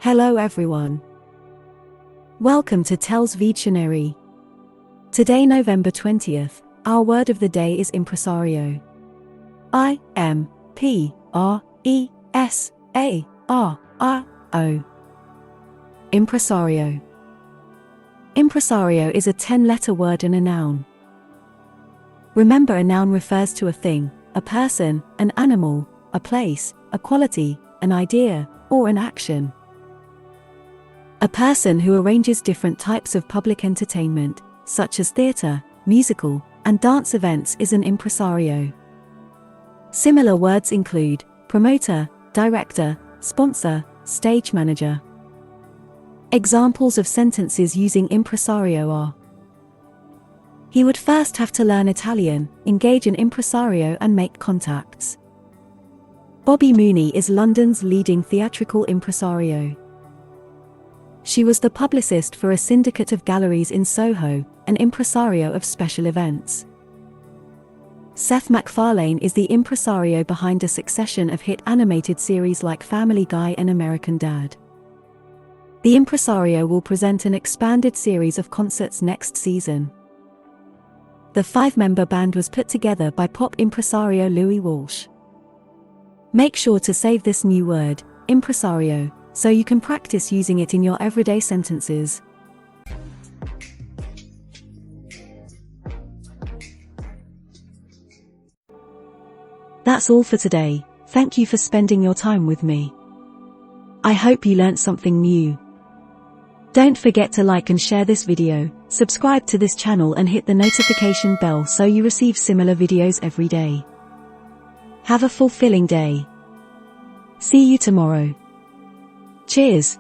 Hello everyone. Welcome to TELLS Videtionary. Today, November 20th, our word of the day is impresario. I-M-P-R-E-S-A-R-R-O. Impresario. Impresario is a 10-letter word and a noun. Remember, a noun refers to a thing, a person, an animal, a place, a quality, an idea, or an action. A person who arranges different types of public entertainment, such as theater, musical, and dance events, is an impresario. Similar words include promoter, director, sponsor, stage manager. Examples of sentences using impresario are: he would first have to learn Italian, engage an impresario and make contacts. Bobby Mooney is London's leading theatrical impresario. She was the publicist for a syndicate of galleries in Soho, an impresario of special events. Seth MacFarlane is the impresario behind a succession of hit animated series like Family Guy and American Dad. The impresario will present an expanded series of concerts next season. The 5-member band was put together by pop impresario Louis Walsh. Make sure to save this new word, impresario, so you can practice using it in your everyday sentences. That's all for today. Thank you for spending your time with me. I hope you learnt something new. Don't forget to like and share this video, subscribe to this channel and hit the notification bell so you receive similar videos every day. Have a fulfilling day. See you tomorrow. Cheers!